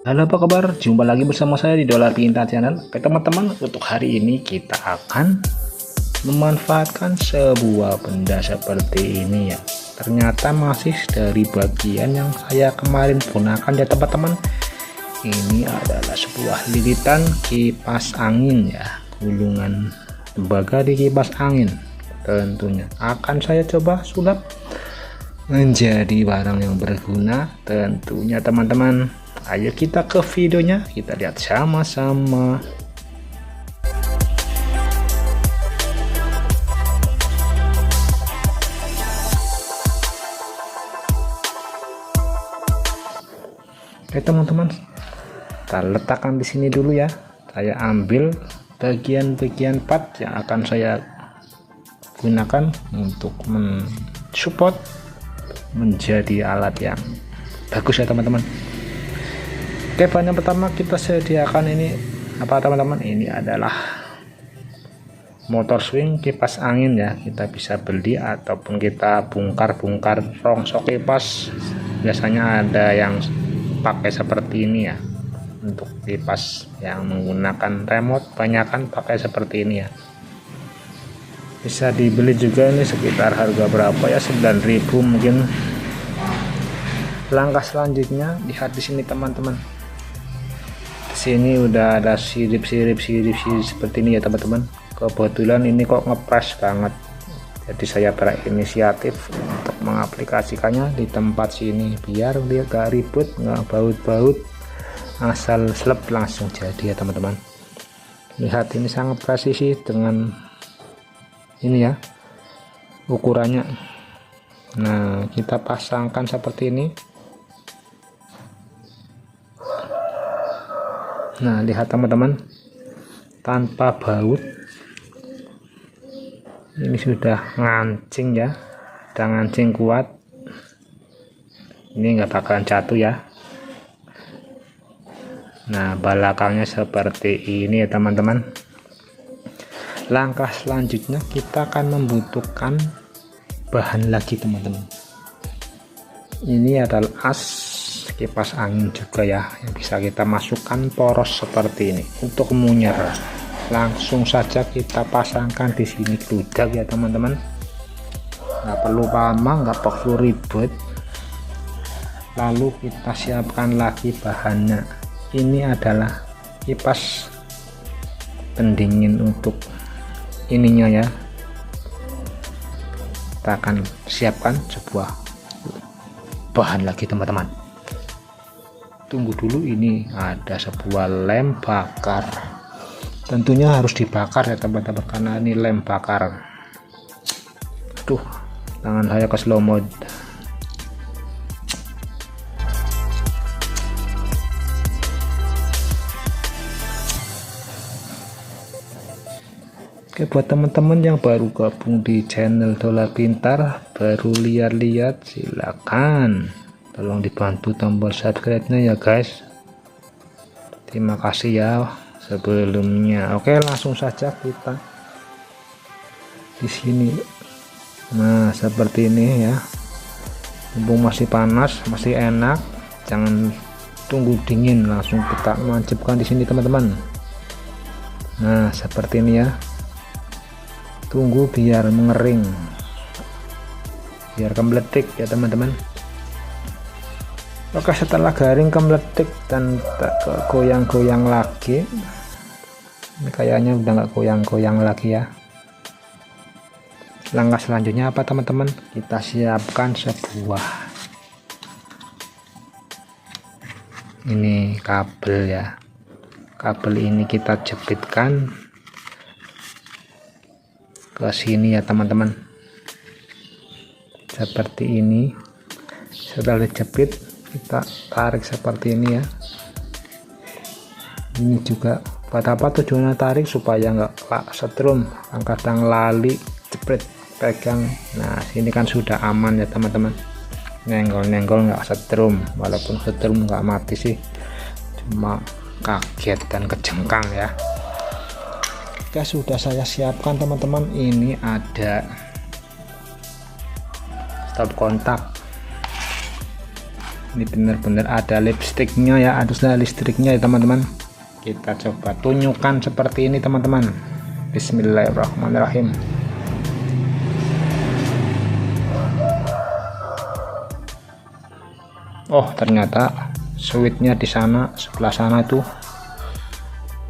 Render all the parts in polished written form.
Halo, apa kabar? Jumpa lagi bersama saya di Dolar Pintar Channel. Oke teman-teman, untuk hari ini kita akan memanfaatkan sebuah benda seperti ini ya. Ternyata masih dari bagian yang saya kemarin gunakan ya teman-teman. Ini adalah sebuah lilitan kipas angin ya, gulungan tembaga di kipas angin. Tentunya akan saya coba sulap menjadi barang yang berguna tentunya teman-teman. Ayo kita ke videonya, kita lihat sama-sama. Oke teman-teman, kita letakkan di sini dulu ya. Saya ambil bagian-bagian part yang akan saya gunakan untuk mensupport menjadi alat yang bagus ya teman-teman. Oke, bahan yang pertama kita sediakan ini apa teman-teman? Ini adalah motor swing kipas angin ya. Kita bisa beli ataupun kita bongkar-bongkar rongsok kipas. Biasanya ada yang pakai seperti ini ya. Untuk kipas yang menggunakan remote banyakan pakai seperti ini ya. Bisa dibeli juga ini sekitar harga berapa ya? 9.000 mungkin. Langkah selanjutnya lihat di sini teman-teman. Sini udah ada sirip seperti ini ya teman-teman. Kebetulan ini kok ngepres banget, jadi saya berinisiatif untuk mengaplikasikannya di tempat sini biar dia gak ribut, nggak baut-baut, asal slep langsung jadi ya teman-teman. Lihat ini sangat presisi dengan ini ya ukurannya. Nah, kita pasangkan seperti ini. Nah, lihat teman-teman, tanpa baut ini sudah ngancing ya, udah ngancing kuat, ini nggak bakalan jatuh ya. Nah, belakangnya seperti ini ya teman-teman. Langkah selanjutnya kita akan membutuhkan bahan lagi teman-teman. Ini adalah as kipas angin juga ya, yang bisa kita masukkan poros seperti ini untuk munyer. Langsung saja kita pasangkan di sini gludak ya teman-teman, nggak perlu lama, nggak perlu ribet. Lalu kita siapkan lagi bahannya. Ini adalah kipas pendingin untuk ininya ya. Kita akan siapkan sebuah bahan lagi teman-teman. Tunggu dulu, ini ada sebuah lem bakar, tentunya harus dibakar ya teman-teman karena ini lem bakar. Aduh, tangan saya ke slow mode. Oke, buat teman-teman yang baru gabung di channel Dolar Pintar, baru lihat-lihat, silakan tolong dibantu tombol subscribe-nya ya guys. Terima kasih ya sebelumnya. Oke, langsung saja kita di sini. Nah, seperti ini ya. Mumpung masih panas, masih enak, jangan tunggu dingin, langsung kita mancapkan di sini teman-teman. Nah, seperti ini ya. Tunggu biar mengering, biar kembletik ya teman-teman. Oke, setelah garing kemeletik dan tak goyang-goyang lagi, ini kayaknya udah nggak goyang-goyang lagi ya. Langkah selanjutnya apa teman-teman? Kita siapkan sebuah ini kabel ya. Kabel ini kita jepitkan ke sini ya teman-teman, seperti ini. Setelah dijepit kita tarik seperti ini ya. Ini juga buat apa tujuannya tarik? Supaya nggak setrum, kadang lali jepret pegang. Nah, ini kan sudah aman ya teman-teman, nenggol-nenggol nggak setrum. Walaupun setrum nggak mati sih, cuma kaget dan kejengkang ya. Oke, sudah saya siapkan teman-teman. Ini ada stop kontak ini benar-benar ada lipstiknya ya, ada listriknya ya teman-teman. Kita coba tunjukkan seperti ini teman-teman. Bismillahirrahmanirrahim. Oh, ternyata switchnya di sana, sebelah sana itu,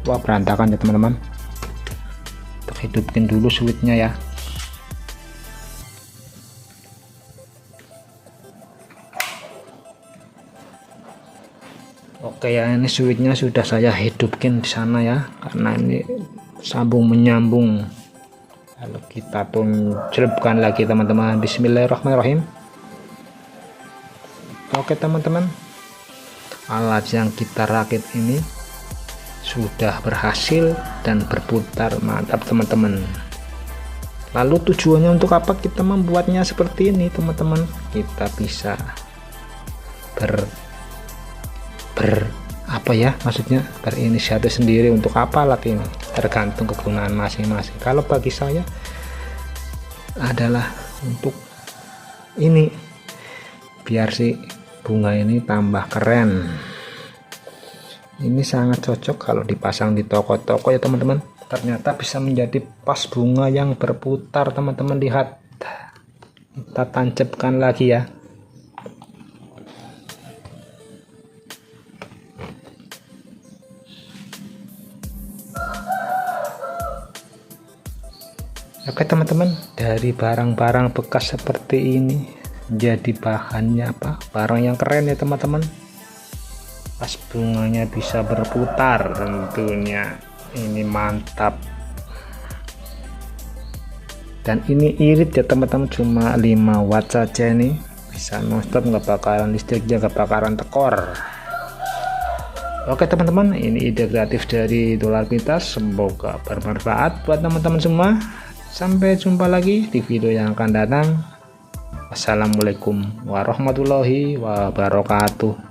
wah berantakan ya teman-teman. Kita hidupin dulu switchnya ya. Oke ya, ini switchnya sudah saya hidupkan di sana ya, karena ini sambung menyambung. Lalu kita tunjukkan lagi teman-teman. Bismillahirrahmanirrahim. Oke teman-teman, alat yang kita rakit ini sudah berhasil dan berputar, mantap teman-teman. Lalu tujuannya untuk apa kita membuatnya seperti ini teman-teman? Kita bisa apa ya, maksudnya berinisiatif sendiri untuk apa alat ini, tergantung kegunaan masing-masing. Kalau bagi saya adalah untuk ini, biar si bunga ini tambah keren. Ini sangat cocok kalau dipasang di toko-toko ya teman-teman. Ternyata bisa menjadi pas bunga yang berputar teman-teman. Lihat, kita tancapkan lagi ya. Oke teman-teman, dari barang-barang bekas seperti ini jadi bahannya apa? Barang yang keren ya teman-teman. Pas bunganya bisa berputar, tentunya ini mantap. Dan ini irit ya teman-teman, cuma 5 watt saja, ini bisa nonstop, nggak bakaran listriknya, nggak bakaran tekor. Oke teman-teman, ini ide kreatif dari Dolar Pintas, semoga bermanfaat buat teman-teman semua. Sampai jumpa lagi di video yang akan datang. Wassalamualaikum warahmatullahi wabarakatuh.